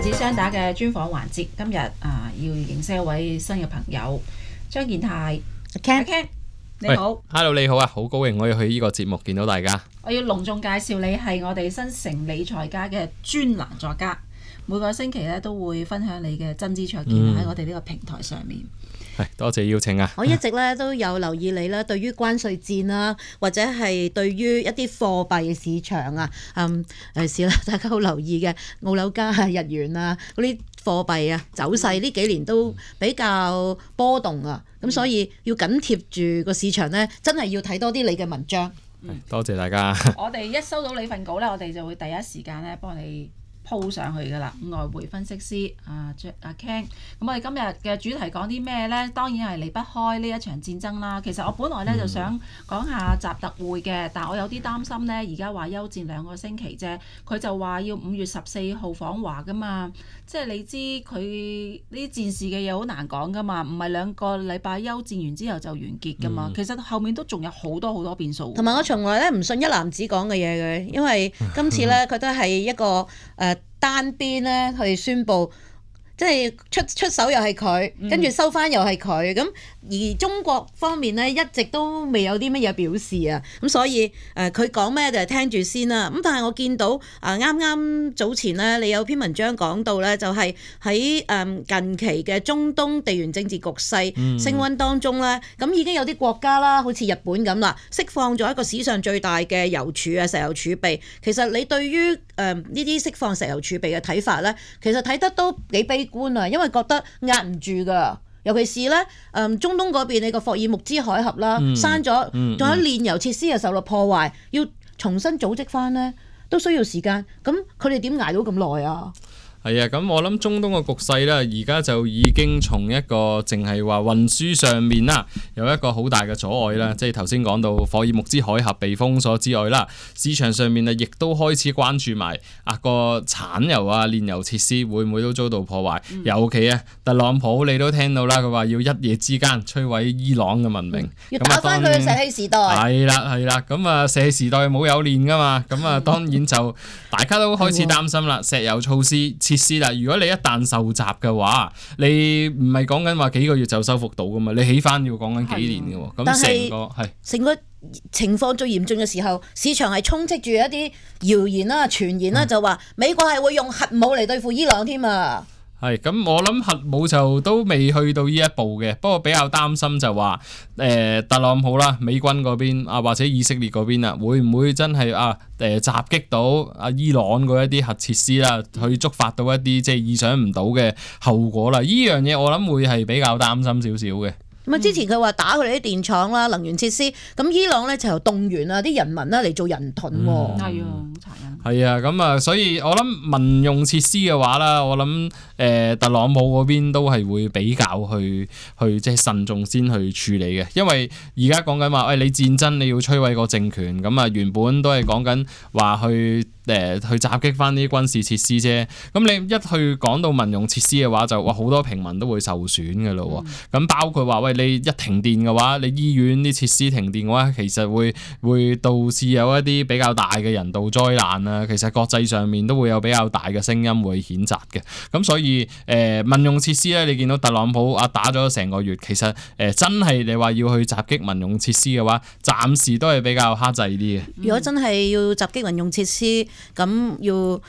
子雙打嘅專訪環節，今日要認識一位新嘅朋友張健泰。Ken， 你好。Hello， 你好啊，好高興可以去呢個節目見到大家。我要隆重介紹你係我哋新城理財家嘅專欄作家，每個星期咧都會分享你嘅真知灼見喺我哋呢個平台上面。多謝邀請啊！我一直咧都有留意你啦，對於關稅戰啦，或者係對於一啲貨幣市場啊，尤其是啦，大家好留意嘅澳紐加啊、日元啊嗰啲貨幣啊走勢，呢幾年都比較波動啊，咁所以要緊貼住個市場咧，真係要睇多啲你嘅文章。多謝大家。我哋一收到你份稿咧，我哋就會第一時間咧幫你鋪上去㗎啦，外匯分析師阿 Ken。咁我哋今日嘅主題講啲咩呢？當然係離不開呢一場戰爭啦。其實我本來咧就想講下習特會嘅，但我有啲擔心呢。而家話休戰2個星期啫，佢就話要5月14號訪華㗎嘛。即係你知佢呢啲戰事嘅嘢好難講㗎嘛，唔係2個禮拜休戰完之後就完結㗎嘛。其實後面都仲有好多變數。同埋我從來咧唔信一籃子講嘅嘢嘅，因為今次咧佢都係一個單邊咧去宣佈，即係出手又係佢，跟住收翻又係佢，咁而中國方面咧一直都未有啲乜嘢表示啊，咁所以佢講咩就係聽住先啦。咁但係我見到啱啱早前咧，你有篇文章講到咧，就係喺近期嘅中東地緣政治局勢升溫當中咧，咁已經有啲國家啦，好似日本咁啦，釋放咗一個史上最大嘅油儲啊，石油儲備。其實你對於呢啲釋放石油儲備嘅睇法咧，其實睇得都幾悲觀啊，因為覺得壓唔住㗎。尤其是咧，中東嗰邊你個霍爾木茲海峽啦，閂咗，仲有煉油設施又受到破壞，要重新組織翻咧，都需要時間。咁佢哋點捱到咁耐啊？係啊，咁我諗中東嘅局勢咧，而家就已經從一個淨係話運輸上面啦，有一個好大嘅阻礙啦。即係頭先講到霍爾木茲海峽被封鎖之外啦，市場上面啊，亦都開始關注埋個產油啊、煉油設施會唔會都遭到破壞。尤其特朗普你都聽到啦，佢話要一夜之間摧毀伊朗嘅文明，要打翻佢嘅石器時代。係啦，咁石器時代冇有煉噶嘛，咁當然就大家都開始擔心啦。石油措施設施啦，如果你一旦受襲嘅話，你唔係講緊話幾個月就修復到噶嘛，你起翻要講緊幾年嘅喎。咁成個情況最嚴重嘅時候，市場係充斥住一啲謠言啦、傳言啦，就話美國係會用核武嚟對付伊朗添啊。係咁，我諗核武就都未去到呢一步嘅，不過比較擔心就話特朗普啦、美軍嗰邊或者以色列嗰邊會唔會真係襲擊到伊朗嗰一啲核設施啦，去觸發到一啲即係意想唔到嘅後果啦？呢樣嘢我諗會係比較擔心少少嘅。之前佢話打佢哋啲電廠啦、能源設施，咁伊朗咧就由動員啲人民啦嚟做人盾喎。係好殘忍。係啊，咁所以我諗民用設施嘅話啦，我諗特朗普嗰邊都係會比較去即係慎重先去處理嘅，因為而家講緊話，你戰爭你要摧毀個政權，咁原本都係講緊話去襲擊翻啲軍事設施啫。咁你一去講到民用設施嘅話，就好多平民都會受損㗎咯喎。咁包括話你一停電嘅話，你醫院啲設施停電嘅話，其實會導致有一啲比較大嘅人道災難啊。其實國際上面都會有比較大嘅聲音會譴責嘅。咁所以民用設施咧，你見到特朗普打咗成個月，其實真係你話要去襲擊民用設施嘅話，暫時都係比較克制啲嘅。如果真係要襲擊民用設施，咁要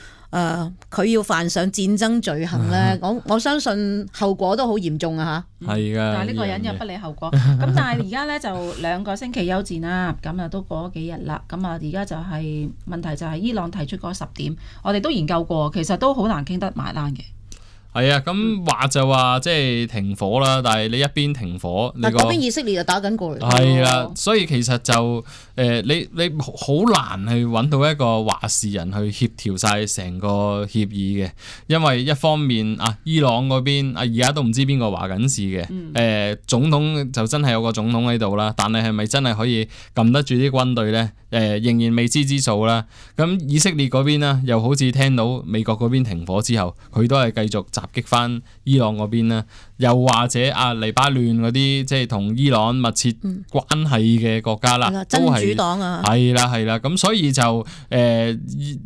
佢要犯上戰爭罪行咧，我相信後果都好嚴重啊嚇。係㗎。但係呢個人又不理後果。咁但係而家咧就2個星期休戰啦，咁都過咗幾日啦。咁而家就係問題就係伊朗提出嗰10點，我哋都研究過，其實都好難傾得埋欄嘅。係啊，咁話就話即係停火啦，但係你一邊停火，但嗰邊以色列就打緊過嚟。係啦，所以其實就你好難去揾到一個話事人去協調晒成個協議嘅，因為一方面伊朗嗰邊而家都唔知邊個話緊事嘅，總統就真係有個總統喺度啦，但係咪真係可以撳得住啲軍隊呢？仍然未知之數啦。咁以色列嗰邊呢，又好似聽到美國嗰邊停火之後，佢都係繼續襲擊翻伊朗嗰邊啦。又或者黎巴嫩嗰啲即係同伊朗密切關係嘅國家啦，真都係主黨啊，係啦，咁所以就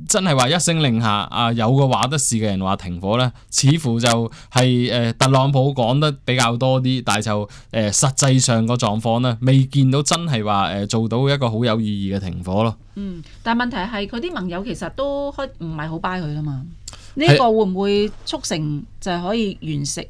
真係話一聲令下有個話得事嘅人話停火咧，似乎就係特朗普講得比較多啲，但係就實際上個狀況咧，未見到真係話做到一個好有意義嘅停火咯。但係問題係佢啲盟友其實都唔係好 buy 佢噶嘛，呢個會唔會促成就係可以完成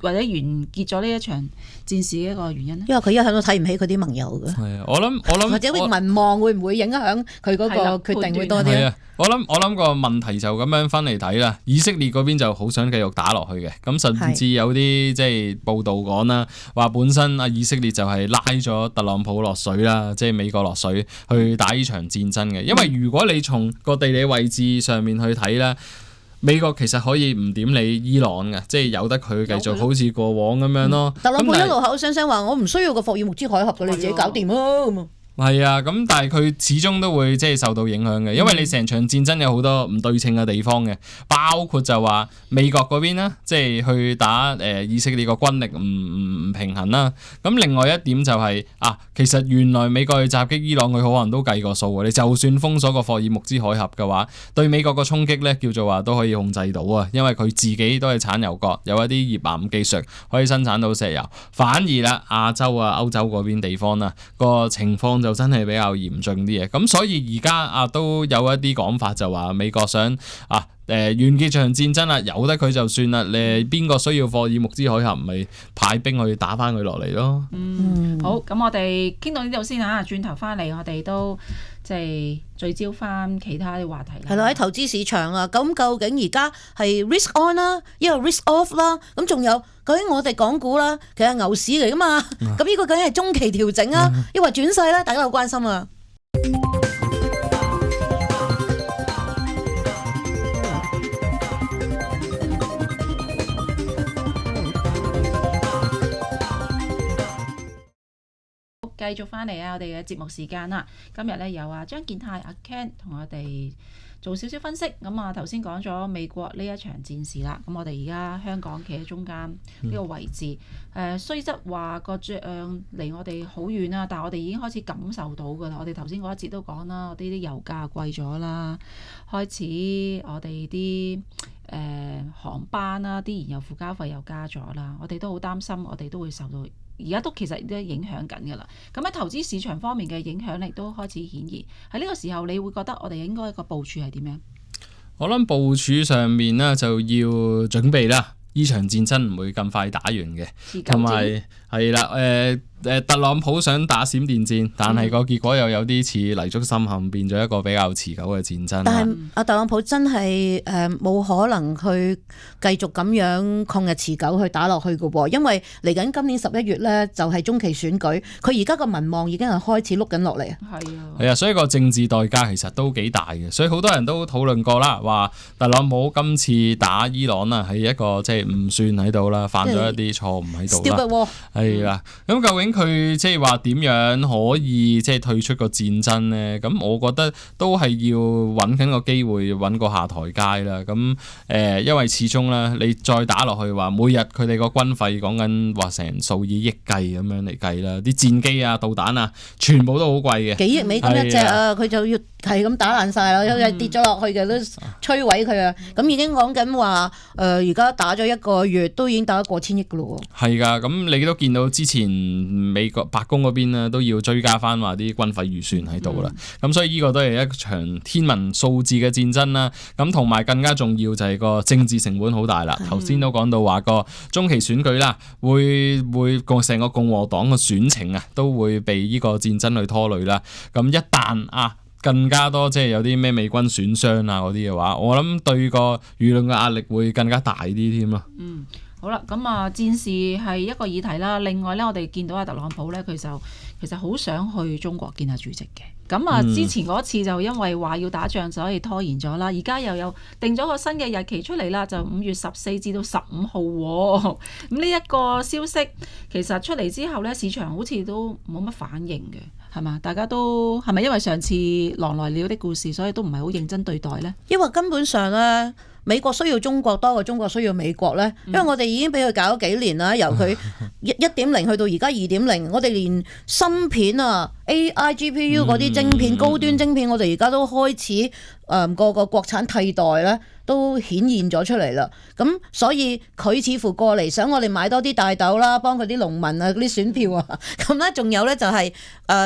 或者完結咗呢一場戰事嘅一個原因咧？因為佢一向都睇唔起佢啲盟友嘅。係啊，我諗或者民望會唔會影響佢嗰個決定會多啲咧？我諗個問題就咁樣分嚟睇啦。以色列嗰邊就好想繼續打落去嘅，咁甚至有啲即係報道講啦，話本身以色列就係拉咗特朗普落水啦，即係美國落水去打呢場戰爭嘅。因為如果你從個地理位置上面去睇咧，美國其實可以唔點理伊朗嘅，即係由得佢繼續好似過往咁樣咯。特朗普一路口聲聲話我唔需要個霍爾木茲海峽嘅，你自己搞掂咯。係啊，咁但係佢始終都會即係受到影響嘅，因為你成場戰爭有好多唔對稱嘅地方嘅，包括就話美國嗰邊啦，即係去打以色列個軍力唔平衡啦。咁另外一點就係其實原來美國去襲擊伊朗，佢可能都計過數嘅。你就算封鎖個霍爾木茲海峽嘅話，對美國個衝擊咧叫做話都可以控制到啊，因為佢自己都係產油國，有一啲頁岩技術可以生產到石油。反而啦，亞洲歐洲嗰邊地方啦，個情況就真係比較嚴峻啲嘅，咁所以而家都有一啲講法就話美國想完結場戰爭啦，由得佢就算啦，你邊個需要霍爾木茲海峽咪派兵去打翻佢落嚟咯。好，咁我哋傾到呢度先嚇，轉頭翻嚟我哋都即係聚焦翻其他啲話題啦。係咯，喺投資市場啊，咁究竟而家係 risk on 啦，一個 risk off 啦，咁仲有究竟我哋港股啦，其實係牛市嚟噶嘛，咁呢個究竟係中期調整啊，抑或轉勢咧？大家好關心啊！繼續翻嚟我哋嘅節目時間啦。今日咧有張建泰阿 Ken 同我哋做少少分析。咁頭先講咗美國呢一場戰事啦，咁我哋而家香港企喺中間呢個位置，雖則話個仗離我哋好遠啦，但係我哋已經開始感受到㗎啦。我哋頭先嗰一節都講啦，我哋啲油價貴咗啦，開始我哋啲航班啦，啲燃油附加費又加咗啦，我哋都好擔心，我哋都會受到。而家都其實都影響緊㗎啦，咁喺投資市場方面嘅影響力都開始顯現。喺呢個時候，你會覺得我哋應該一個部署係點樣？我諗部署上面呢就要準備啦，呢場戰爭唔會咁快打完嘅，同埋係啦特朗普想打閃電戰，但係個結果又有啲似泥足深陷，變咗一個比較持久嘅戰爭。但係特朗普真係冇可能去繼續咁樣抗日持久去打落去嘅喎，因為嚟緊今年11月咧就係中期選舉，佢而家個民望已經係開始碌緊落嚟啊。係啊，所以個政治代價其實都幾大嘅，所以好多人都討論過啦，話特朗普今次打伊朗係一個即係唔算喺度啦，犯咗一啲錯誤喺度啦。係啦，咁究竟佢即係話點樣可以即係退出個戰爭呢？咁我覺得都係要揾緊個機會，揾個下台階啦。咁因為始終咧，你再打落去話，每日佢哋個軍費講緊話成數以億計咁樣嚟計啦，啲戰機啊、導彈啊，全部都好貴嘅，幾億美金一隻啊，佢就要係咁打爛晒啦，有日跌咗落去嘅都摧毀佢啊！咁已經講緊話而家打咗1個月都已經打咗過千億噶咯喎。係㗎，咁你都見到之前美國白宮嗰邊咧都要追加翻話啲軍費預算喺度啦。咁所以呢個都係一場天文數字嘅戰爭啦。咁同埋更加重要就係個政治成本好大啦。頭先都講到話個中期選舉啦，會成個共和黨嘅選情都會被呢個戰爭去拖累啦。咁一旦更加多即係有啲咩美軍損傷嗰啲嘅話，我諗對個輿論嘅壓力會更加大啲添咯。好啦，咁戰事係一個議題啦。另外咧，我哋見到特朗普咧，佢就其實好想去中國見下主席嘅。咁之前嗰次就因為話要打仗，所以拖延咗啦。而家又有定咗個新嘅日期出嚟啦，就5月14至到15號喎。咁呢一個消息其實出嚟之後咧，市場好似都冇乜反應嘅。係嘛？大家都係咪因為上次狼來了的故事，所以都唔係好認真對待呢？因為根本上咧，美國需要中國多過中國需要美國咧？因為我哋已經俾佢搞咗幾年啦，由佢1.0去到而家2.0，我哋連芯片啊、AI、GPU 嗰啲晶片、高端晶片，我哋而家都開始個國產替代咧，都顯現咗出嚟啦。咁所以佢似乎過嚟想我哋買多啲大豆啦，幫佢啲農民啊嗰啲選票啊。咁咧仲有咧就係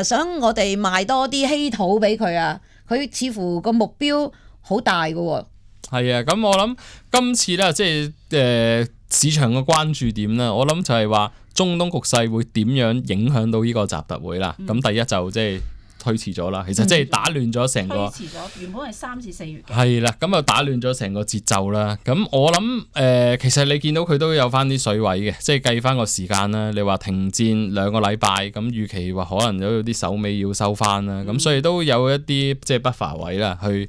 想我哋賣多啲稀土俾佢啊。佢似乎個目標好大㗎喎。係啊，咁我諗今次咧，即係市場嘅關注點咧，我諗就係話中東局勢會點樣影響到呢個習特會啦。咁第一就即係推遲咗啦，其實即係打亂咗成個。推遲咗，原本係3至4月嘅。係啦，咁就打亂咗成個節奏啦。咁我諗其實你見到佢都有翻啲水位嘅，即係計翻個時間啦。你話停戰2個禮拜，咁預期話可能有啲手尾要收翻啦。咁所以都有一啲即係不乏位啦，去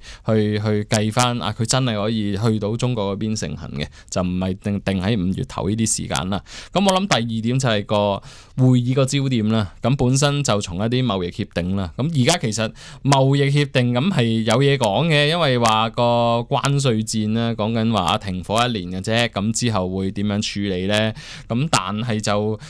計翻啊，佢真係可以去到中國嗰邊成行嘅，就唔係定喺5月頭呢啲時間啦。咁我諗第二點就係個會議個焦點啦。咁本身就從一啲貿易協定啦。咁而家其實貿易協定咁係有嘢講嘅，因為話個關稅戰咧講緊話停火1年嘅啫，咁之後會點樣處理咧？咁但係就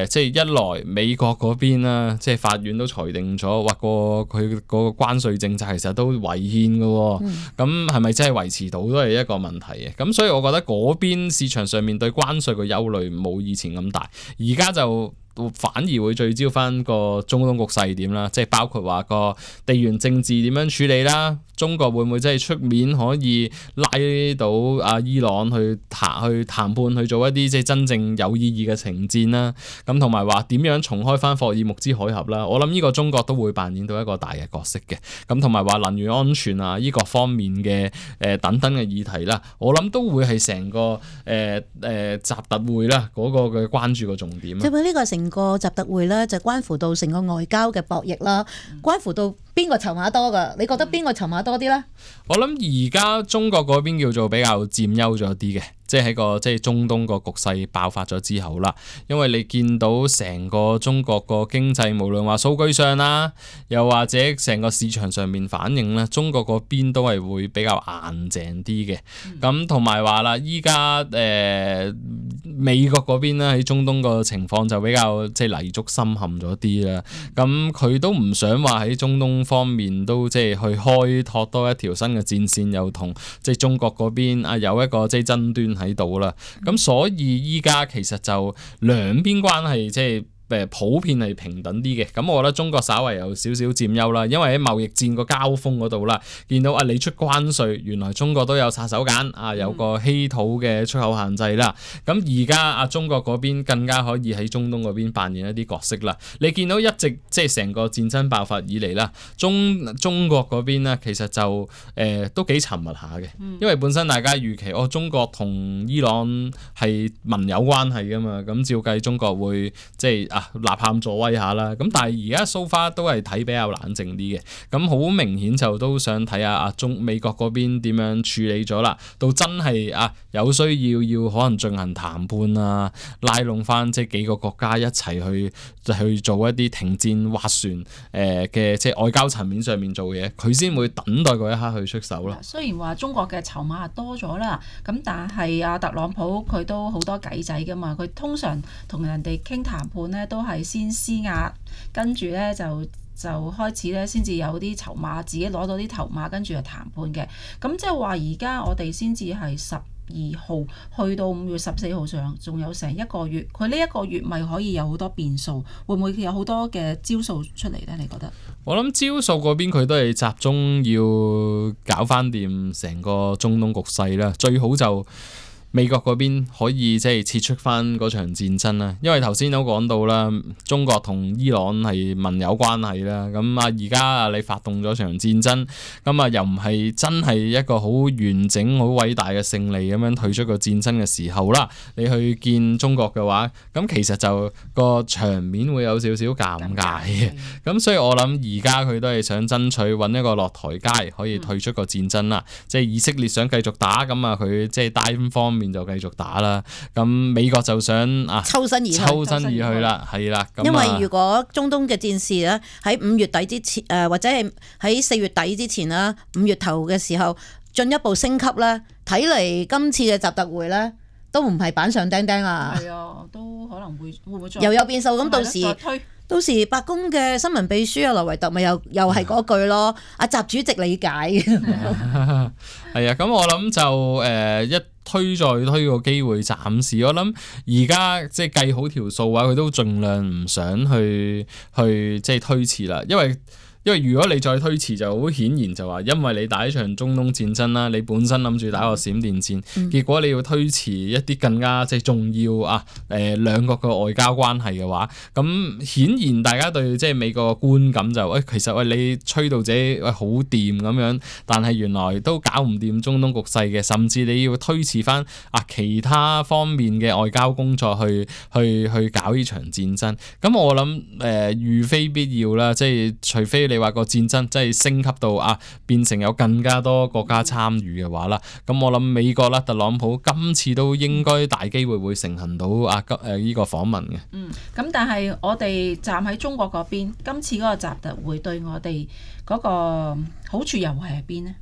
即係一來美國嗰邊啦，即係法院都裁定咗話佢個關稅政策其實都違憲嘅喎，咁係咪真係維持到都係一個問題嘅？咁所以我覺得嗰邊市場上面對關稅嘅憂慮冇以前咁大，而家就反而會聚焦翻個中東局勢點啦，即係包括話個地緣政治點樣處理啦，中國會唔會真係出面可以拉到伊朗去談判去做一啲即係真正有意義嘅停戰啦，咁同埋話點樣重開翻霍爾木茲海峽啦，我諗呢個中國都會扮演到一個大嘅角色嘅，咁同埋話能源安全啊呢各方面嘅等等嘅議題啦，我諗都會係成個習特會啦嗰個嘅關注個重點。即係呢個成個習特會咧，就關乎到成個外交嘅博弈啦，關乎到邊個籌碼多㗎？你覺得邊個籌碼多啲咧？我諗而家中國嗰邊叫做比較佔優咗啲嘅。即係喺個即係中東個局勢爆發咗之後啦，因為你見到成個中國個經濟，無論話數據上啦，又或者成個市場上面反應咧，中國嗰邊都係會比較硬淨啲嘅。咁同埋話啦，依家美國嗰邊咧喺中東個情況就比較即係泥足深陷咗啲啦。咁佢都唔想話喺中東方面都即係去開拓多一條新嘅戰線，又同即係中國嗰邊有一個即係爭端喺度啦，咁所以依家其實就兩邊關係即係普遍係平等啲嘅，咁我覺得中國稍為有少少佔優啦，因為喺貿易戰個交鋒嗰度啦，見到你出關稅，原來中國都有殺手鐧有個稀土嘅出口限制啦，咁而家中國嗰邊更加可以喺中東嗰邊扮演一啲角色啦。你見到一直即係成個戰爭爆發以嚟啦，中國嗰邊呢，其實就都幾沉默下嘅，因為本身大家預期中國同伊朗係盟友關係噶嘛，咁照計中國會即係吶喊助威下啦，咁但係而家 so far 都係睇比較冷靜啲嘅，咁好明顯就都想睇下美國嗰邊點樣處理咗啦，到真係有需要可能進行談判啊，拉攏翻即係幾個國家一齊去做一啲停戰斡旋嘅即係外交層面上面做嘢，佢先會等待嗰一刻去出手咯。雖然話中國嘅籌碼多咗啦，咁但係特朗普佢都好多計仔噶嘛，佢通常同人哋傾談判咧都係先施壓，跟住咧就開始咧先至有啲籌碼，自己攞到啲籌碼，跟住就談判嘅。咁即係話而家我哋先至係12號去到5月14號上，仲有成1個月。佢呢1個月咪可以有好多變數，會唔會有好多嘅招數出嚟咧？你覺得？我諗招數嗰邊佢都係集中要搞翻掂成個中東局勢啦，最好就美國嗰邊可以即係撤出翻嗰場戰爭啦，因為頭先都講到啦，中國同伊朗係盟友關係啦，咁而家你發動咗場戰爭，咁又唔係真係一個好完整、好偉大嘅勝利咁樣退出個戰爭嘅時候啦，你去見中國嘅話，咁其實就個場面會有少少尷尬嘅，咁所以我諗而家佢都係想爭取揾一個落台階，可以退出個戰爭啦，即係以色列想繼續打，咁佢即係單方面就繼續打啦，咁美國就想抽身而去啦，係啦。因為如果中東嘅戰事咧喺5月底之前，或者係喺4月底之前啦，5月頭嘅時候，進一步升級咧，睇嚟今次嘅習特會咧都唔係板上釘釘啦。係啊，都可能會唔會再又有變數，咁到時再推。到時白宮嘅新聞秘書啊，羅維特咪又係嗰句咯，阿習主席理解嘅。係啊，咁我諗就一推再推個機會，暫時我諗而家即係計好條數啊，佢都盡量唔想去即係推遲啦，因為如果你再推遲，就好顯然就話，因為你打一場中東戰爭啦，你本身諗住打個閃電戰，結果你要推遲一啲更加即係重要啊兩國嘅外交關係嘅話，咁顯然大家對即係美國嘅觀感就其實你吹到自己好掂咁樣，但係原來都搞唔掂中東局勢嘅，甚至你要推遲翻其他方面嘅外交工作去搞呢場戰爭。咁我諗如非必要啦，即係除非你話個戰爭真係升級到變成有更加多國家參與嘅話啦，咁我諗美國啦，特朗普今次都應該大機會會成行到呢個訪問嘅。咁但係我哋站喺中國嗰邊，今次嗰個習特會對我哋嗰個好處又會係邊呢？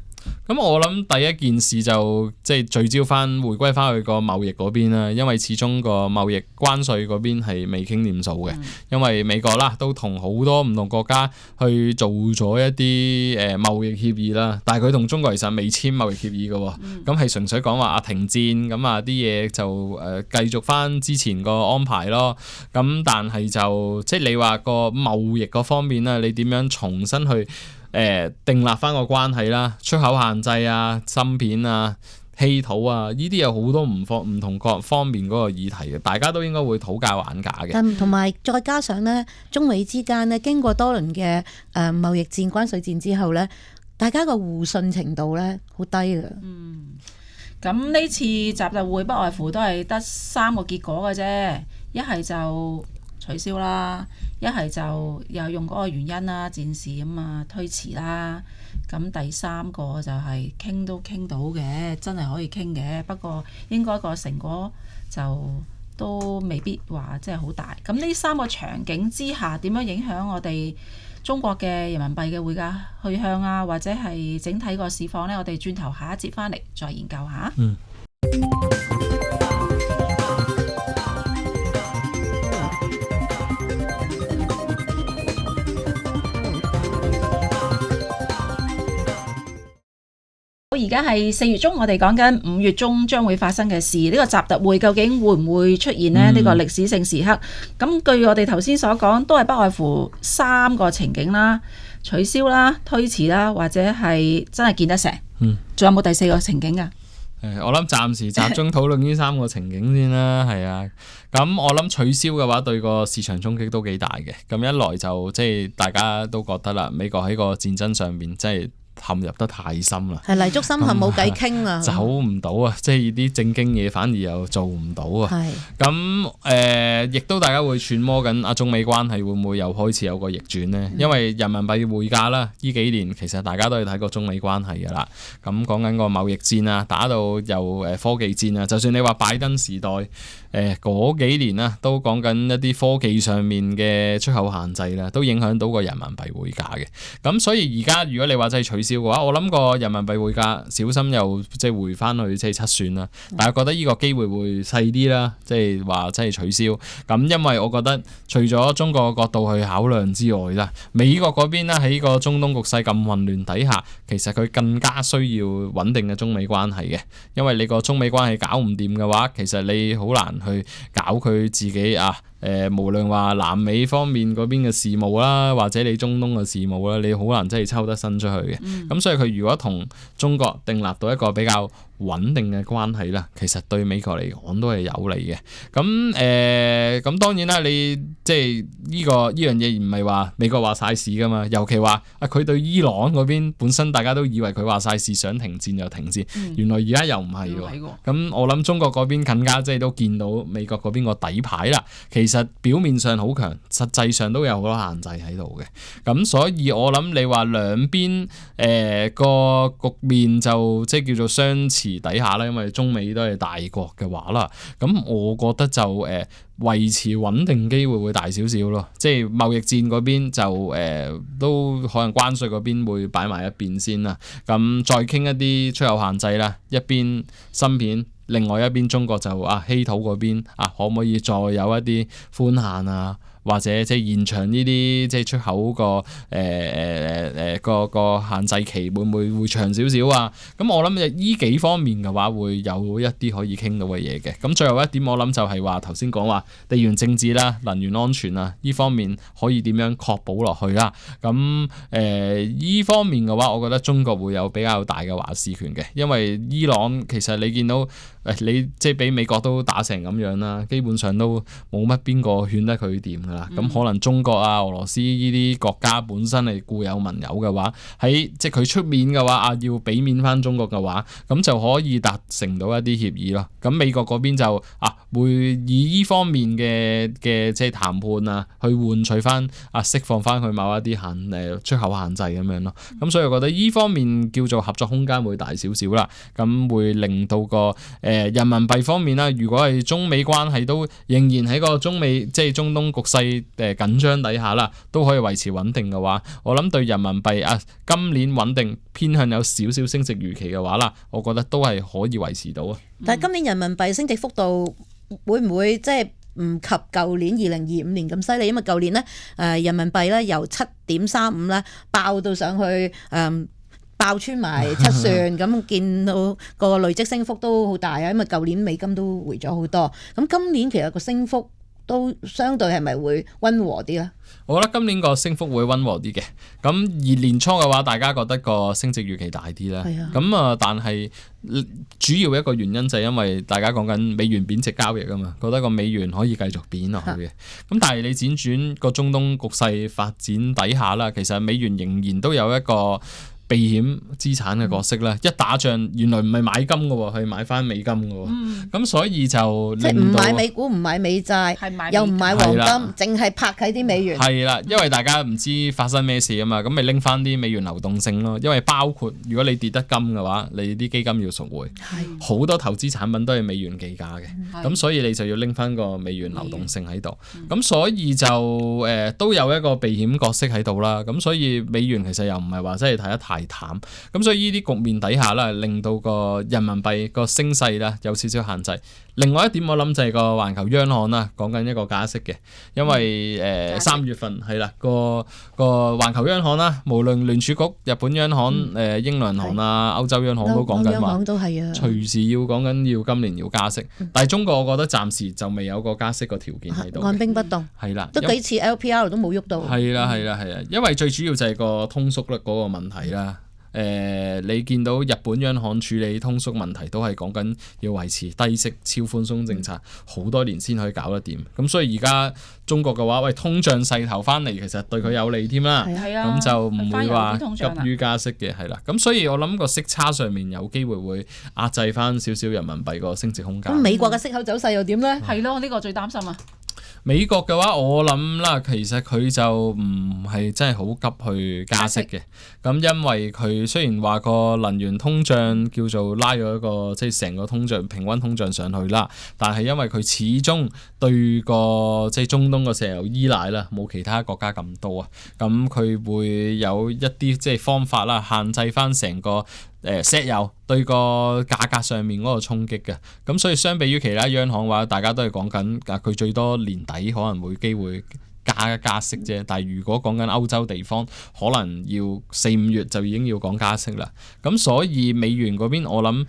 咁我諗第一件事就即係聚焦翻回歸翻去個貿易嗰邊啦，因為始終個貿易關稅嗰邊係未傾掂數嘅，因為美國啦都同好多唔同國家去做咗一啲貿易協議啦，但係佢同中國其實未簽貿易協議嘅，咁係純粹講話停戰，咁啲嘢就繼續翻之前個安排咯。咁但係就即係你話個貿易嗰方面啦，你點樣重新去訂立翻個關係啦，出口限制啊、芯片啊、稀土啊，呢啲有好多唔同各方面嗰個議題嘅，大家都應該會討價還價嘅。同埋再加上咧，中美之間咧經過多輪嘅貿易戰、關稅戰之後咧，大家個互信程度咧好低㗎。咁呢次習特會不外乎都係得3個結果嘅啫，一係就取消啦，一係就又用嗰個原因啦，戰事推遲啦。咁第3個就係傾都傾到嘅，真係可以傾嘅。不過應該個成果就都未必話即係好大。咁呢3個場景之下，點樣影響我哋中國嘅人民幣嘅匯價去向啊，或者係整體個市況呢？我哋轉頭下一節翻嚟再研究下。而家係4月中，我哋講緊5月中將會發生嘅事。呢個習特會究竟會唔會出現呢？呢個歷史性時刻，咁據我哋頭先所講，都係不外乎3個情景啦：取消啦、推遲啦，或者係真係見得成。仲有冇第4個情景㗎？我諗暫時集中討論呢3個情景先啦，係啊。咁我諗取消嘅話，對個市場衝擊都幾大嘅。咁一來就即係大家都覺得啦，美國喺個戰爭上面即係陷入得太深啦，係泥足深陷冇計傾啊，走唔到啊！即係啲正經嘢反而又做唔到啊！咁亦都大家會揣摩緊中美關係會唔會又開始有個逆轉呢？因為人民幣匯價啦，呢幾年其實大家都係睇過中美關係㗎啦。咁講緊個貿易戰啊，打到又科技戰啊，就算你話拜登時代嗰幾年啦，都講緊一啲科技上面嘅出口限制啦，都影響到個人民幣匯價嘅。咁所以而家如果你話真係取消嘅話，我諗個人民幣匯價小心又即係回翻去即係7算啦。但係覺得呢個機會會細啲啦，即係話即係取消。咁因為我覺得除咗中國角度去考量之外啦，美國嗰邊咧喺個中東局勢咁混亂底下，其實佢更加需要穩定嘅中美關係嘅。因為你個中美關係搞唔掂嘅話，其實你好難去搞佢自己無論話南美方面嗰邊嘅事務啦，或者你中東嘅事務啦，你好難真係抽得身出去嘅。咁所以佢如果同中國訂立到一個比較穩定嘅關係啦，其實對美國嚟講都係有利嘅。咁當然啦，你即係呢樣嘢唔係話美國話晒事噶嘛，尤其話佢對伊朗嗰邊本身大家都以為佢話晒事，想停戰就停戰，原來而家又唔係喎。咁我諗中國嗰邊更加即係都見到美國嗰邊個底牌啦。其實表面上好強，實際上都有好多限制喺度嘅。咁所以我諗你話兩邊個局面就即係叫做相持持底下啦，因為中美都係大國嘅話啦，咁我覺得就維持穩定機會大少少咯，即係貿易戰嗰邊就都可能關稅嗰邊會擺埋一邊先啦，咁再傾一啲出口限制啦，一邊芯片，另外一邊中國就稀土嗰邊可唔可以再有一啲寬限啊？或者即係延長呢啲即係出口個個限制期會唔會長少少啊？咁我諗呢幾方面嘅話會有一啲可以傾到嘅嘢嘅。咁最後一點我諗就係話頭先講話地緣政治啦、能源安全啊呢方面可以點樣確保落去啦？咁呢方面嘅話，我覺得中國會有比較大嘅話事權嘅，因為伊朗其實你見到你即係俾美國都打成咁樣啦，基本上都冇乜邊個勸得佢掂。咁可能中國啊、俄羅斯呢啲國家本身係固有盟友嘅話，喺即係佢出面嘅話要俾面翻中國嘅話，咁就可以達成到一啲協議咯。咁美國嗰邊就會以呢方面嘅即係談判去換取翻釋放翻佢某一啲出口限制咁樣咯。咁所以我覺得呢方面叫做合作空間會大少少啦。咁會令到個人民幣方面啦，如果係中美關係都仍然喺個中美即係中東局勢緊張底下啦，都可以維持穩定嘅話，我諗對人民幣今年穩定偏向有少少升值預期嘅話啦，我覺得都係可以維持到啊。但係今年人民幣升值幅度會唔會即係唔及舊年2025年咁犀利？因為舊年咧人民幣咧由7.35咧爆到上去爆穿埋7算，咁見到個累積升幅都好大啊！因為舊年美金都回咗好多，咁今年其實個升幅都相對係咪會溫和啲咧？我覺得今年個升幅會溫和啲嘅，咁而年初嘅話，大家覺得個升值預期大啲啦。咁但係主要一個原因就係因為大家講緊美元貶值交易啊嘛，覺得個美元可以繼續貶落去嘅。咁但係你輾轉個中東局勢發展底下啦，其實美元仍然都有一個避險資產嘅角色啦，一打仗原來唔係買金嘅喎，係買翻美金嘅喎，咁所以就即係唔買美股、唔買美債，又唔買黃金，淨係拍喺啲美元。係啦，因為大家唔知發生咩事啊嘛，咁咪拎翻啲美元流動性咯。因為包括如果你跌得金嘅話，你啲基金要贖回，好多投資產品都係美元計價嘅，咁所以你就要拎翻個美元流動性喺度。咁所以就都有一個避險角色喺度啦。咁所以美元其實又唔係話真係睇得太淡，咁所以呢啲局面底下啦，令到個人民幣個升勢啦有少少限制。另外一點我諗就係個環球央行啦，講緊一個加息嘅，因為3月份係啦個環球央行啦，無論聯儲局、日本央行、英倫銀行啊、歐洲央行都講緊話，隨時要講緊要今年要加息。但係中國我覺得暫時就未有個加息個條件喺度，按兵不動。係啦，都幾次 LPR 都冇喐到。係啦，因為最主要就係個通縮率嗰個問題啦。你見到日本央行處理通縮問題都係講緊要維持低息超寬鬆政策好多年先可以搞得掂，咁所以而家中國嘅話，喂，通脹勢頭翻嚟，其實對佢有利添啦，咁就唔會話急於加息嘅，係啦，咁所以我諗個息差上面有機會會壓制翻少少人民幣個升值空間。咁美國嘅息口走勢又點咧？係咯，呢個最擔心啊！美國嘅話，我諗啦，其實佢就唔係真係好急去加息嘅。咁因為佢雖然話個能源通脹叫做拉咗一個即係成個通脹平均通脹上去啦，但係因為佢始終對個即係中東個石油依賴啦，冇其他國家咁多啊。咁佢會有一啲即係方法啦，限制翻成個石油對個價格上面嗰個衝擊嘅，咁所以相比於其他央行嘅話，大家都係講緊佢最多年底可能會機會加息啫。但係如果講緊歐洲地方，可能要4-5月就已經要講加息啦。咁所以美元嗰邊我諗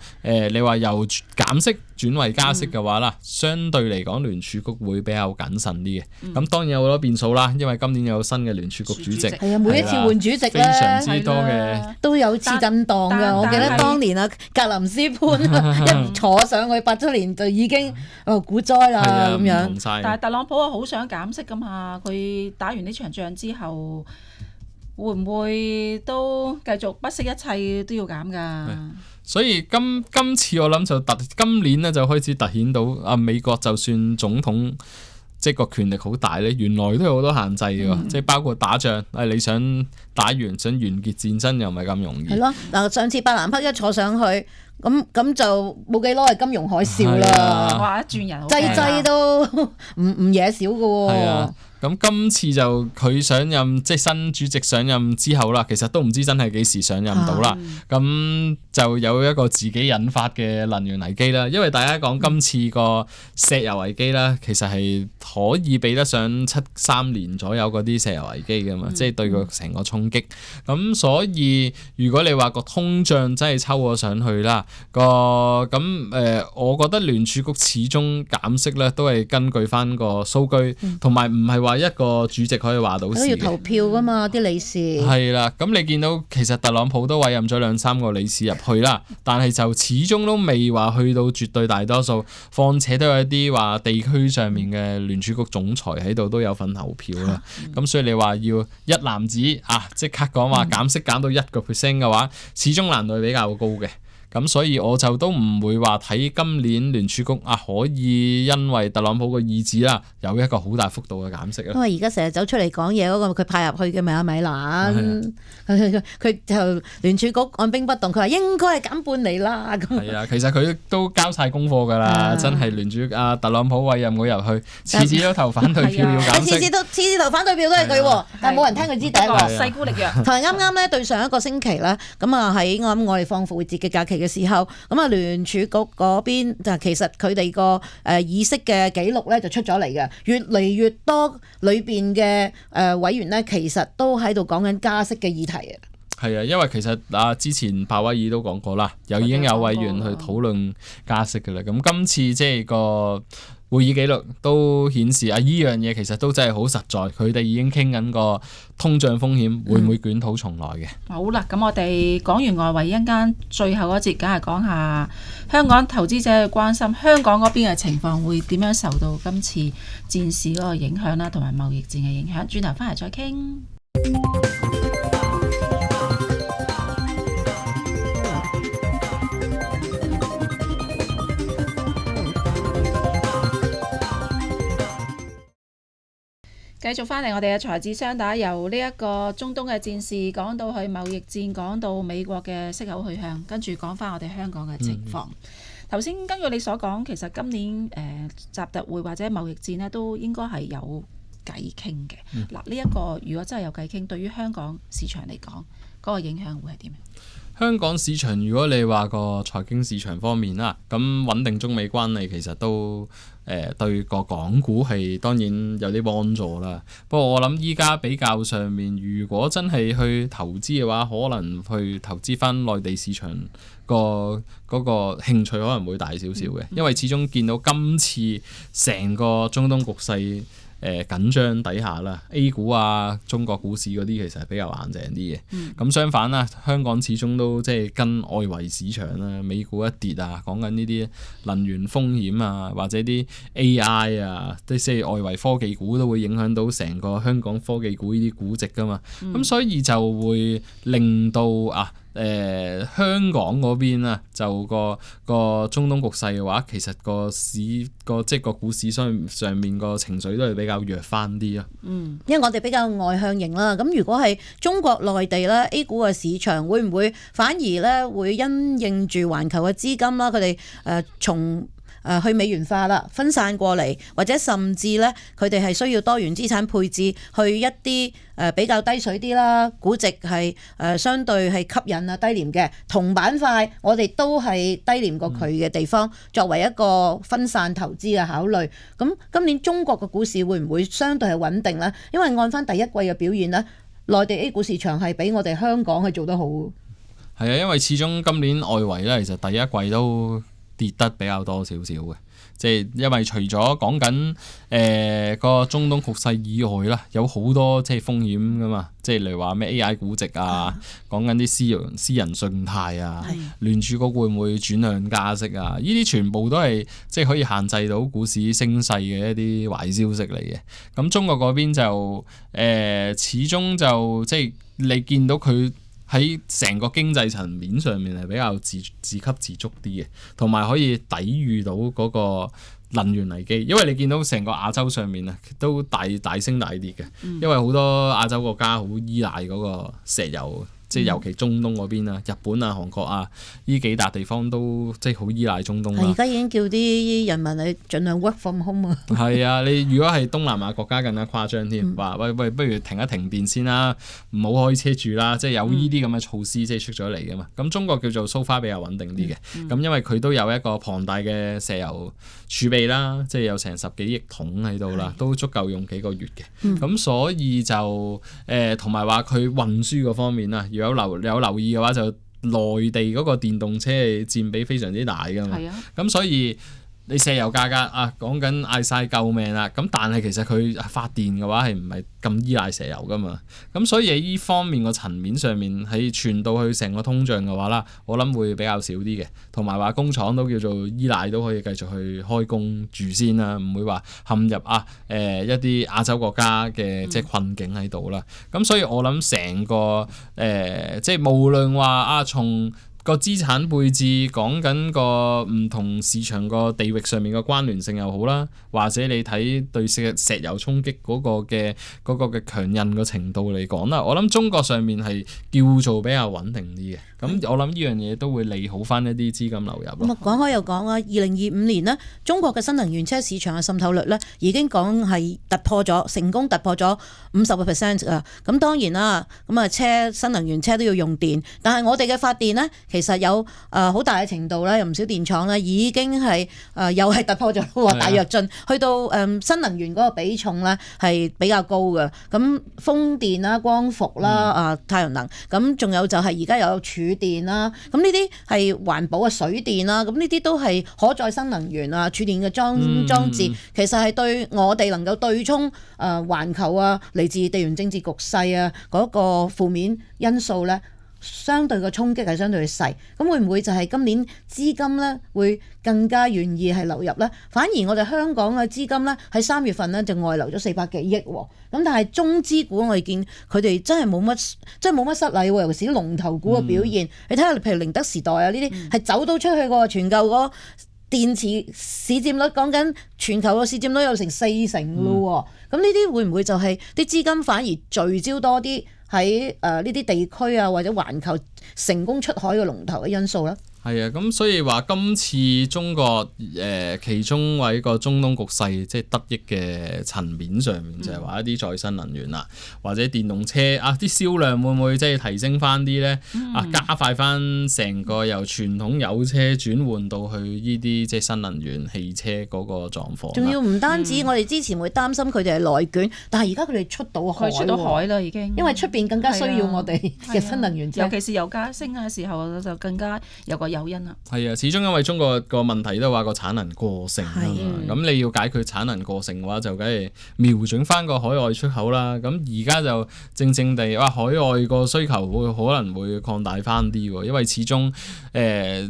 你話由減息轉為加息嘅話啦，相對嚟講聯儲局會比較謹慎啲嘅。咁當然有好多變數啦，因為今年有新嘅聯儲局主席，係啊，每一次換主席咧，非常之多嘅都有次震盪嘅。我記得當年啊，格林斯潘一坐上去87年就已經股災啦咁樣。但係特朗普啊，好想減息噶嘛，佢打完呢場仗之後，會唔會都繼續不惜一切都要減㗎？所以今次我諗就今年咧就開始突顯到美國就算總統即係個權力好大咧，原來都有好多限制嘅，即係包括打仗，你想打完想完結戰爭又唔係咁容易。係咯，嗱，上次伯南克一坐上去，咁就冇幾耐係金融海嘯係啦，啊哇！一轉人好驚啊劑都唔嘢少嘅係啊喎。咁今次就佢上任，即係新主席上任之後啦，其實都唔知真係幾時上任到啦。咁就有一個自己引發嘅能源危機啦。因為大家講今次個石油危機啦，其實係可以比得上73年左右嗰啲石油危機㗎嘛，即係對佢成個衝擊。咁所以如果你話個通脹真係抽咗上去啦，我覺得聯儲局始終減息咧都係根據翻個數據，同埋唔係話一個主席可以話到事都要投嘅。票噶嘛，啲理事。係啦，咁你見到其實特朗普都委任咗2-3個理事入去啦，但係就始終都未話去到絕對大多數，況且都有一啲話地區上面嘅聯儲局總裁喺度都有份投票啦。咁所以你話要一攬子即刻講話減息減到1% 嘅話，始終難度比較高嘅。咁所以我就都唔會話睇今年聯儲局可以因為特朗普個意志啦，有一個好大幅度嘅減息啦。因為而家成日走出嚟講嘢嗰個，佢派入去嘅咪阿米蘭，佢就聯儲局按兵不動，佢話應該係減半厘啦。咁係啊，其實佢都交晒功課㗎啦，真係聯儲特朗普委任佢入去，次次都投反對票要減息。次次投反對票都係佢喎，但係冇人聽佢支笛喎。勢孤力弱。同埋啱啱咧對上一個星期咧，咁喺我哋放復活節嘅假期嘅時候，咁聯儲局嗰邊就其實佢哋個議息嘅記錄咧就出咗嚟嘅，越嚟越多裏邊嘅委員咧，其實都喺度講緊加息嘅議題啊。係啊，因為其實之前鮑威爾都講過啦，已經有委員去討論加息嘅啦。咁今次即係個會議記錄都顯示呢樣嘢其實都真係好實在，佢哋已經傾緊個通脹風險會唔會捲土重來嘅。好啦，咁我哋講完外圍，一陣間最後嗰節梗係講下香港投資者嘅關心，香港嗰邊嘅情況會點樣受到今次戰事嗰個影響啦，同埋貿易戰嘅影響。轉頭翻嚟再傾。繼續翻嚟我哋嘅財智雙打，由呢一個中東嘅戰事講到去貿易戰，講到美國嘅息口去向，跟住講翻我哋香港嘅情況。頭先根據你所講，其實今年習特會或者貿易戰呢都應該係有偈傾嘅。嗱，呢一個如果真係有偈傾，對於香港市場嚟講，嗰個影響會係點樣？香港市場如果你話個財經市場方面啦，咁穩定中美關係其實都對個港股係當然有啲幫助啦。不過我諗依家比較上面，如果真係去投資嘅話，可能去投資翻內地市場嗰個興趣可能會大少少嘅，因為始終見到今次成個中東局勢緊張底下啦 ，A 股中國股市嗰啲其實係比較硬淨啲嘅。咁相反啦，香港始終都即係跟外圍市場啦，美股一跌講緊呢啲能源風險或者啲 AI 即係外圍科技股都會影響到成個香港科技股呢啲估值噶嘛。咁所以就會令到香港嗰邊就個中東局勢嘅話，其實即係個股市上面個情緒都係比較弱翻啲咯。因為我哋比較外向型啦，咁如果係中國內地咧 A 股嘅市場，會唔會反而咧會因應住環球嘅資金啦，佢哋從去美元化啦，分散過嚟，或者甚至咧佢哋係需要多元資產配置，去一啲比較低水啲啦，估值係相對係吸引低廉嘅同板塊，我哋都係低廉過佢嘅地方，作為一個分散投資嘅考慮。咁今年中國嘅股市會唔會相對係穩定呢？因為按翻第一季嘅表現呢，內地 A 股市場係比我哋香港係做得好。係啊，因為始終今年外圍咧，其實第一季都跌得比較多少少嘅，即係因為除咗講緊個中東局勢以外啦，有好多即係風險噶嘛，即係例如話咩 AI 估值講緊啲私人信貸聯儲局會唔會轉向加息呢啲全部都係即係可以限制到股市升勢嘅一啲壞消息嚟嘅。咁中國嗰邊就始終就即係你見到佢喺成個經濟層面上面係比較自給自足啲嘅，同埋可以抵禦到嗰個能源危機。因為你見到成個亞洲上面都大升大跌嘅，因為好多亞洲國家好依賴嗰個石油即係尤其中東嗰邊啊，日本啊、韓國啊呢幾笪地方都即係好依賴中東啦。而家已經叫啲人民係盡量 work from home 啊。係啊，你如果係東南亞國家更加誇張添，話喂，不如停一停電先啦，唔好開車住啦，即係有呢啲咁嘅措施即係出咗嚟噶嘛。咁中國叫做 so far 比較穩定啲嘅，咁因為佢都有一個龐大嘅石油儲備啦，即係有成10幾億桶喺度啦，都足夠用幾個月嘅。咁所以就同埋話佢運輸嗰方面啊，如果有留意嘅話，就內地嗰個電動車係佔比非常之大噶嘛。咁所以你石油價格啊，講緊嗌晒救命啦！咁但係其實佢發電嘅話係唔係咁依賴石油噶嘛？咁所以喺呢方面個層面上面，喺傳到去成個通脹嘅話啦，我諗會比較少啲嘅。同埋話工廠都叫做依賴都可以繼續去開工住先啦，唔會話陷入一啲亞洲國家嘅即係困境喺度啦。咁所以我諗成個即係無論話從個資產配置講緊個唔同市場個地域上面嘅關聯性又好啦，或者你睇對石油衝擊嗰個嘅強韌嘅程度嚟講啦，我諗中國上面係叫做比較穩定啲嘅。咁我諗呢樣嘢都會利好翻一啲資金流入咯。講開又講啊，2025年呢，中國嘅新能源車市場嘅滲透率呢已經講係成功突破咗50% 啊！咁當然啦，咁新能源車都要用電，但係我哋嘅發電呢，其實有好大嘅程度咧，有唔少電廠咧已經係又係突破咗喎，大躍進去到新能源嗰個比重咧係比較高嘅。咁風電啦、光伏啦、太陽能，咁仲有就係而家又有儲電啦，咁呢啲係環保嘅水電啦，咁呢啲都係可再生能源啊，儲電嘅裝置，其實係對我哋能夠對沖環球嚟自地緣政治局勢嗰個負面因素咧，相對嘅衝擊係相對細。咁會唔會就係今年資金咧會更加願意係流入咧？反而我哋香港嘅資金咧喺3月份咧就外流咗400幾億喎。咁但係中資股我哋見佢哋真係冇乜失禮喎，尤其是啲龍頭股嘅表現。你睇下，譬如寧德時代啊呢啲係走到出去個全球個電池市佔率，講緊全球個市佔率有成40%咯喎。咁呢啲會唔會就係啲資金反而聚焦多啲喺呢啲地區啊，或者環球成功出海嘅龍頭嘅因素咧？係啊，咁所以話今次中國其中喺個中東局勢即係得益嘅層面上面，就係話一啲再生能源啦，或者電動車啲銷量會唔會即係提升翻啲咧？加快翻成個由傳統油車轉換到去呢啲即係新能源汽車嗰個狀況。仲要唔單止我哋之前會擔心佢哋係內卷，但係而家佢哋出到海啦已經，因為出邊更加需要我哋嘅新能源車，尤其是油價升嘅時候就更加有個誘因啦。係啊，始終因為中國個問題都話個產能過剩啊嘛，咁你要解決產能過剩嘅話，就梗係瞄準翻個海外出口啦。咁而家就正正地海外個需求可能會擴大翻啲喎，因為始終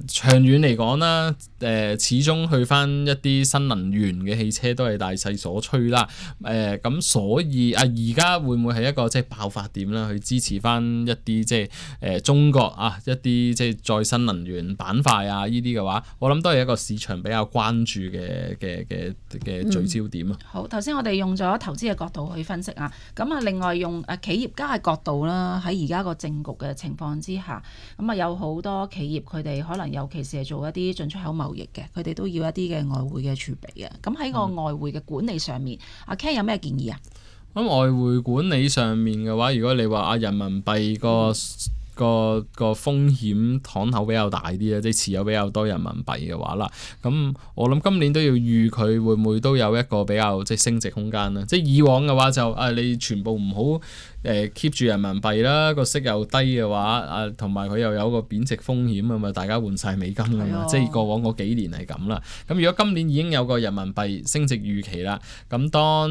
長遠嚟講啦，始終去翻一啲新能源嘅汽車都係大勢所趨啦。咁所以而家會唔會係一個即係爆發點啦，去支持翻一啲即係中國一啲即係再生能源板塊呢啲嘅話，我諗都係一個市場比較關注嘅聚焦點啊。好，頭先我哋用咗投資嘅角度去分析啊，咁另外用企業家嘅角度啦，喺而家個政局嘅情況之下，咁有好多企業佢哋可能尤其是係做一啲進出口貿易嘅，佢哋都要一啲嘅外匯嘅儲備嘅。咁喺個外匯嘅管理上面，阿 Ken 有咩建議啊？咁外匯管理上面嘅話，如果你話人民幣個風險敞口比較大啲咧，即係持有比較多人民幣嘅話啦，咁我諗今年都要預佢會唔會都有一個比較即係升值空間啦。即係以往嘅話就你全部唔好keep 住人民幣啦，個息又低嘅話同埋佢又有個貶值風險啊嘛，大家換晒美金㗎嘛，即係過往嗰幾年係咁啦。咁如果今年已經有個人民幣升值預期啦，咁當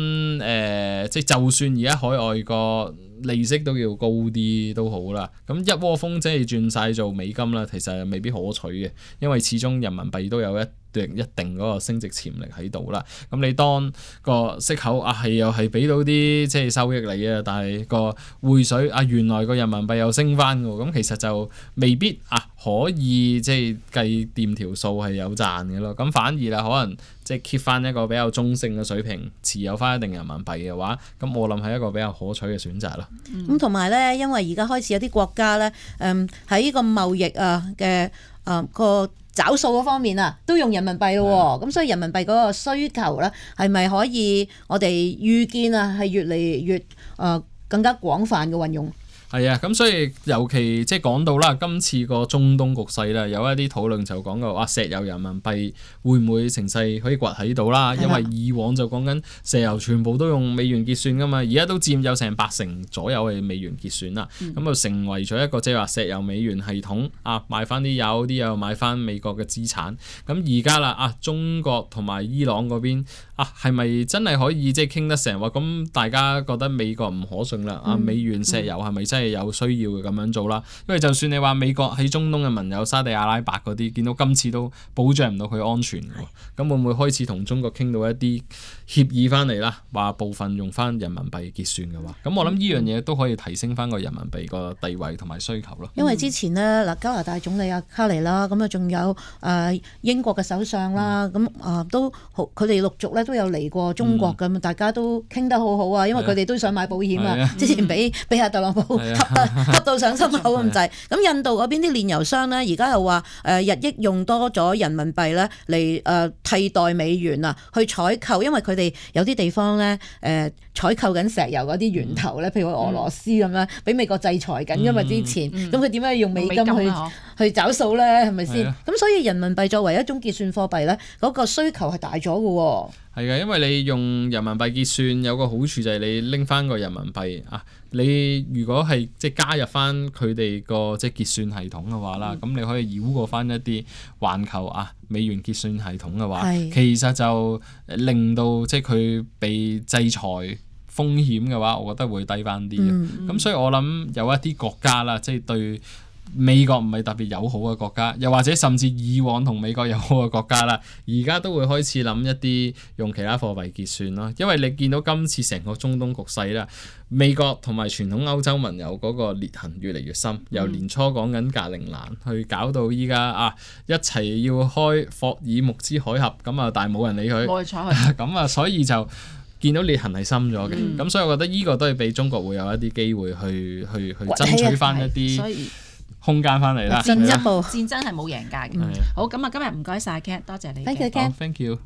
即係就算而家海外個利息都要高啲都好啦，咁一窩蜂即係轉晒做美金啦，其實未必可取嘅，因為始終人民幣都有一一定嗰個升值潛力喺度啦。咁你當個息口又係俾到啲即係收益你啊，但係個匯水原來個人民幣又升翻喎，咁其實就未必可以即係計掂條數係有賺嘅咯。咁反而啦，可能即係 keep 翻一個比較中性嘅水平，持有翻一定人民幣嘅話，咁我諗係一個比較可取嘅選擇咯。咁同埋咧，因為而家開始有啲國家咧，喺呢個貿易嘅個找數嗰方面都用人民幣咯喎，咁所以人民幣嗰個需求咧，係咪可以我哋預見係越嚟越更加廣泛嘅運用？係啊，咁所以尤其即係講到啦，今次個中東局勢啦，有一啲討論就講過石油人民幣會唔會成勢可以崛起到啦？因為以往就講緊石油全部都用美元結算噶嘛，而家都佔有成80%左右嘅美元結算啦，咁就成為咗一個即係話石油美元系統買翻啲油，啲又買翻美國嘅資產。咁而家啦中國同埋伊朗嗰邊係咪真係可以即係傾得成？咁大家覺得美國唔可信啦，美元石油係咪真係有需要嘅咁樣做啦？因為就算你話美國喺中東嘅盟友沙地阿拉伯嗰啲，見到今次都保障唔到佢安全嘅喎，咁會唔會開始同中國傾到一啲協議翻嚟啦？話部分用翻人民幣結算嘅話，咁我諗呢樣嘢都可以提升翻個人民幣個地位同埋需求咯。因為之前呢，加拿大總理卡尼啦，咁仲有英國嘅首相啦，咁都佢哋陸續咧都有嚟過中國咁，大家都傾得好好啊，因為佢哋都想買保險之前俾阿特朗普恰到上心口咁滯。咁印度嗰邊啲煉油商呢，而家又話日益用多咗人民幣咧嚟替代美元去採購，因為佢哋有啲地方咧採購緊石油嗰啲源頭咧，譬如俄羅斯咁樣，俾美國制裁緊，因為之前咁佢點解要用美金去找數咧？係咪先？咁所以人民幣作為一種結算貨幣咧，嗰個需求係大咗嘅喎。係嘅，因為你用人民幣結算有個好處就係你拎翻個人民幣你如果係即係加入翻佢哋個即係結算系統嘅話啦，咁你可以繞過翻一啲環球美元結算系統嘅話，其實就令到即係佢被制裁風險嘅話，我覺得會低翻啲嘅。咁所以我諗有一啲國家啦，即係對美國唔係特別友好嘅國家，又或者甚至以往同美國友好嘅國家啦，而家都會開始諗一啲用其他貨幣結算咯。因為你見到今次成個中東局勢啦，美國同埋傳統歐洲盟友嗰個裂痕越嚟越深，由年初講緊格陵蘭去搞到依家一齊要開霍爾木茲海峽，咁但係冇人理佢，冇去睬佢，咁所以就見到裂痕係深咗嘅。咁所以我覺得呢個都係俾中國會有一啲機會去爭取翻一啲空間翻嚟啦。進一步戰爭係冇贏家嘅。好，咁今日唔該晒 Ken，多謝你。Thank you, Ken. Thank you.